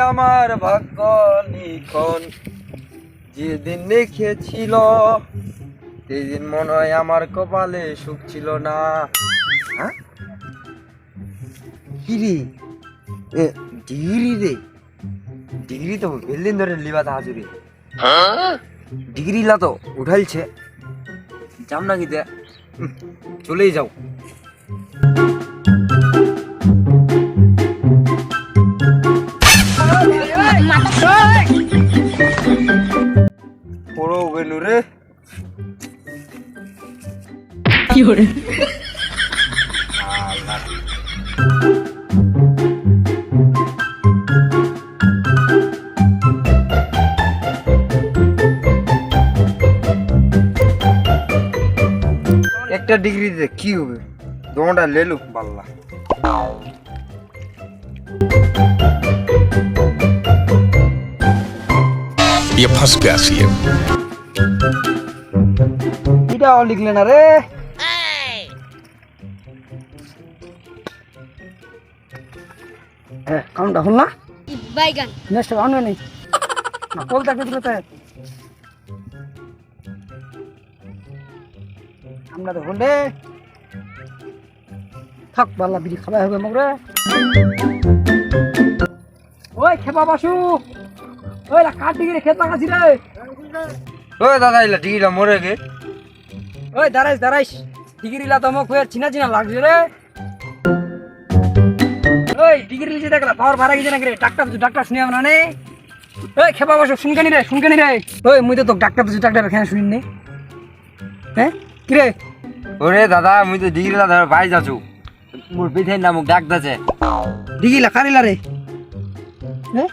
আমার ভাগ্য লিখন যেদিন লিখেছিল সেদিন মনে হয় আমার কপালে সুখ ছিল না। হ্যাঁ কিরে এ ডিগ্রি রে, ডিগ্রি তো বেলদিন ধরে লিবাতে হাজুরি ডিগ্রি লা তো উঠাইছে যাম না কি চলেই যাও। পড়ো বেনু রে কি করে একটা ডিগ্রি দিতে কি হবে, দোটা লেলু পাল্লা। ये फंस गया सीएम। এটাও লিখলে না রে। হ্যাঁ কাউন্টটা হল না বাইগান নেক্সট কাউন্ট নেই না কল থাকে দিতে আমরা তো হলে থাক বাল্লা বিড়ি খাওয়া হবে মগরে। ওই খেপা বাসু ওই কাঠ ডিগ্রি খেত লাগাছি রে। ওই দাদা ইলা ডিগ্রিটা মরে গে। ওই দাঁড়াইস দাঁড়াইস ডিগ্রিলা তো মোক চিনা চিনা লাগছে রে। ওই ডিগ্রি লিখে দেখলা পাওয়ার ভাড়া গেছে নাকি রে, ডাক্তার শুনি আমরা নে। ওই খেপা বাসু শুনকানি রে ওই মুই তো তোকে ডাক্তার এখানে শুনিনি। হ্যাঁ কি রে? ওরে দাদা মুই তো ডিগ্রিলা ধর ভাই যাচ্ছু মোর পিঠাই না মুখ ডাকতেছে। ডিগ্রিলা কারিলা রে? হ্যাঁ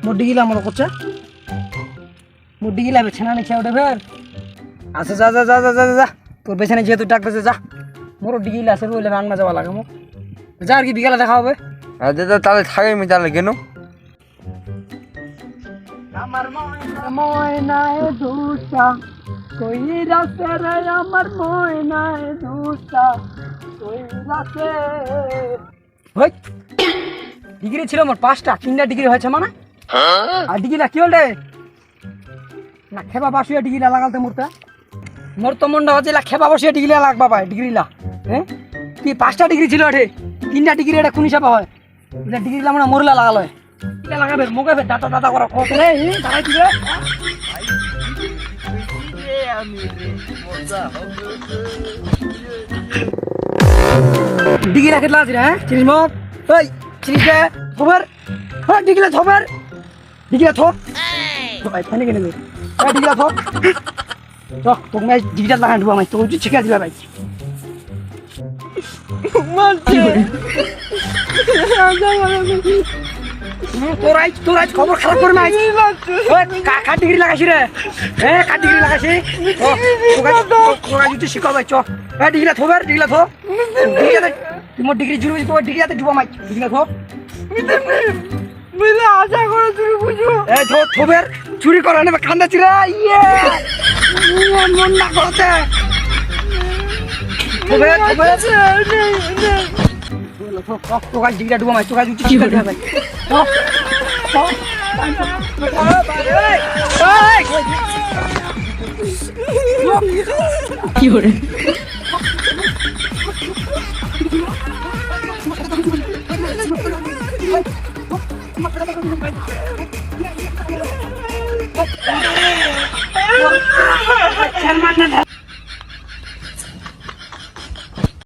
মোর ডিগ্রিলা আমার করছে মোর ডিগ্রিলা বেছানা নিচে ওঠে ফের। আচ্ছা যা যা যা যা যা যা তোর বেছানে যেহেতু ডাকতেছে যা, মোর ডিগ্রিলা আছে বলে রান্না যাওয়া লাগে মোক। যা আর কি বিকালে দেখা হবে। হ্যাঁ দাদা তাহলে থাকে আমি তাহলে কেন আমার ময়নায় দুটা কই রাতে রে আমার ময়নায় দুটা কই রাতে। ওই ডিগ্রি ছিল মোর 5টা, 3টা ডিগ্রি হয়েছে মানে আর ডিগ্রিটা কি হল রে? না খেবা বাসুয়া ডিগ্রিলা লাগালতে মোর তো মনটা হচ্ছে খেবা বাসুয়া ডিগ্রিলা লাগবা পায় ডিগ্রিলা। হ্যাঁ কি 5টা ডিগ্রি ছিল এটে, 3টা ডিগ্রি এটা কোন হিসাবে হয়? এটা ডিগ্রিলা মানে মরলা লাগালো এটা লাগাবে মুখে দাতা দাতা করা কত রে দাঁড়াই দিবে। ডিগ্রি রাখে লাজ রে। হ্যাঁ চিনিস মোক ওই চিনিস রে খবর? হ্যাঁ ডিগ্রিলা খবর ডিগ্রিলা থো ভাই ফানি কেন রে? হ্যাঁ ডিগ্রিলা থো তো তোকে मैं ডিগ্রিটা লাগাই দেবো আমি তোকে শিখা দিবা ভাই। তোরাই খবর খারাপ করে নাই কাঠ ডিগ্রি লাগাইছি রে। হ্যাঁ কাঠ ডিগ্রি লাগাইছি শিখা ভাই চ। হ্যাঁ ডিগ্রি থোবার ডিগ্রি থো তোমার ডিগ্রি জুড়ে তোমার ডিগ্রিতে ডুবা মাই ডিগ্রি থো বুঝলে আশা করে তুমি বুঝো। এই থো থোবের চুরি করা নেবে খান্দা চিরা ইয়ে মন না করতে থোবের তোকাজ ডিগ্রিটা ডুবা মাই তোকাজ উঠে শিখা দিবা ভাই। কি করে Hermana